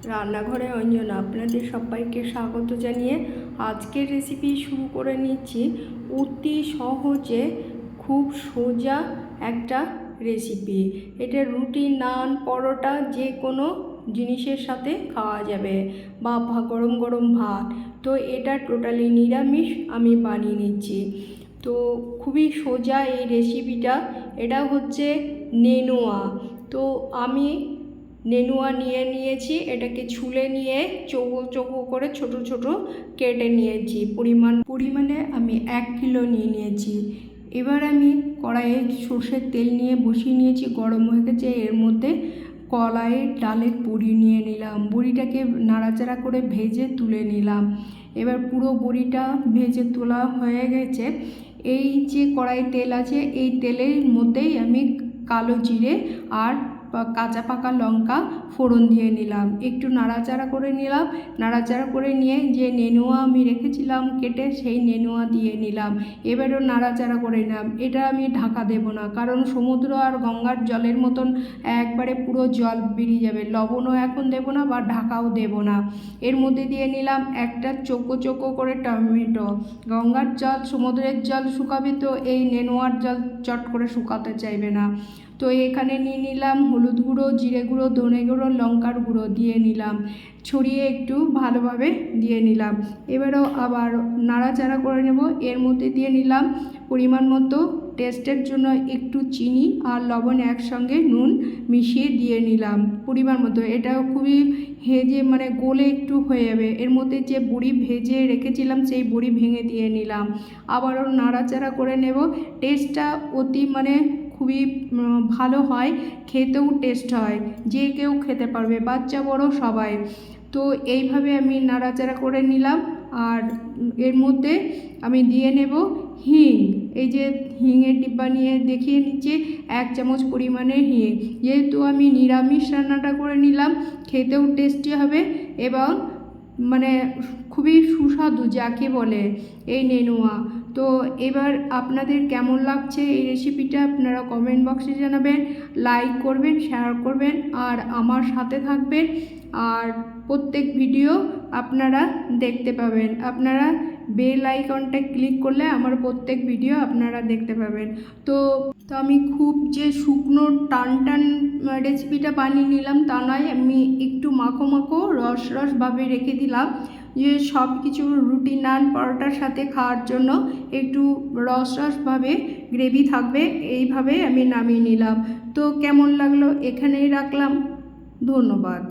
রান্নাঘরে অঞ্জনা আপনাদের সবাইকে স্বাগত জানিয়ে আজকের রেসিপি শুরু করে নিচ্ছি। অতি সহজে খুব সোজা একটা রেসিপি। এটা রুটি, নান, পরোটা যে কোনো জিনিসের সাথে খাওয়া যাবে, বা গরম গরম ভাত। তো এটা টোটালি নিরামিষ আমি বানিয়ে নিচ্ছি। তো খুবই সোজা এই রেসিপিটা। এটা হচ্ছে নেনুয়া। তো আমি নেনুয়া নিয়ে নিয়েছি, এটাকে ছুলে নিয়ে চৌকো চৌকো করে ছোট ছোট কেটে নিয়েছি। পরিমাণে আমি 1 কিলো নিয়ে নিয়েছি। এবার আমি কড়াইয়ে সর্ষের তেল নিয়ে বসিয়ে নিয়েছি, গরম হয়ে গেছে। এর মধ্যে কলাইয়ের ডালের বড়ি নিয়ে নিলাম, বড়িটাকে নাড়াচাড়া করে ভেজে তুলে নিলাম। এবার পুরো বড়িটা ভেজে তোলা হয়ে গেছে। এই যে কড়াই তেল আছে, এই তেলের মধ্যেই আমি কালো জিরে আর কাঁচা পাকা লঙ্কা ফোড়ন দিয়ে নিলাম, একটু নাড়াচাড়া করে নিলাম। নাড়াচাড়া করে নিয়ে যে নেনুয়া আমি রেখেছিলাম কেটে, সেই নেনুয়া দিয়ে নিলাম। এবারও নাড়াচাড়া করে নিলাম। এটা আমি ঢাকা দেব না, কারণ সমুদ্র আর গঙ্গার জলের মতন একবারে পুরো জল বেরিয়ে যাবে। লবণও এখন দেব না বা ঢাকাও দেব না। এর মধ্যে দিয়ে নিলাম একটা চৌকো চৌকো করে টমেটো। গঙ্গার জল সমুদ্রের জল শুকাবে, তো এই নেনুয়ার জল চট করে শুকাতে চাইবে না। তো এখানে নিয়ে নিলাম হলুদ গুঁড়ো, জিরে গুঁড়ো, ধনে গুঁড়ো, লঙ্কার গুঁড়ো দিয়ে নিলাম, ছড়িয়ে একটু ভালোভাবে দিয়ে নিলাম। এবারও আবার নাড়াচাড়া করে নেব। এর মধ্যে দিয়ে নিলাম পরিমাণ মতো, টেস্টের জন্য একটু চিনি আর লবণ একসঙ্গে নুন মিশিয়ে দিয়ে নিলাম পরিমাণ মতো। এটা খুবই গলে একটু হয়ে যাবে। এর মধ্যে যে বড়ি ভেজে রেখেছিলাম, সেই বড়ি ভেঙে দিয়ে নিলাম। আবারও নাড়াচাড়া করে নেব। টেস্টটা অতি খুবই ভালো হয়, খেতেও টেস্ট হয়, যে কেউ খেতে পারবে, বাচ্চা বড় সবাই। তো এইভাবে আমি নাড়াচাড়া করে নিলাম। আর এর মধ্যে আমি দিয়ে নেব হিং। এই যে হিঙের ডিব্বা নিয়ে দেখিয়ে নিচ্ছি, 1 চামচ পরিমাণে হিং। যেহেতু আমি নিরামিষ রান্নাটা করে নিলাম, খেতেও টেস্টি হবে এবং খুবই সুস্বাদু যাকে বলে এই নেনুয়া। তো এবার আপনাদের কেমন লাগছে এই রেসিপিটা আপনারা কমেন্ট বক্সে জানাবেন, লাইক করবেন, শেয়ার করবেন আর আমার সাথে থাকবেন। আর প্রত্যেক ভিডিও আপনারা দেখতে পাবেন। আপনারা বেল আইকনটা ক্লিক করলে আমার প্রত্যেক ভিডিও আপনারা দেখতে পাবেন। তো আমি খুব যে শুকনো টান টান রেসিপিটা বানিয়ে নিলাম তা নয়, আমি একটু মাখো মাখো রসভাবে রেখে দিলাম, যে সব কিছু রুটি, নান, পরোটার সাথে খাওয়ার জন্য একটু রসভাবে গ্রেভি থাকবে। এইভাবে আমি নামিয়ে নিলাম। তো কেমন লাগলো এখানেই রাখলাম। ধন্যবাদ।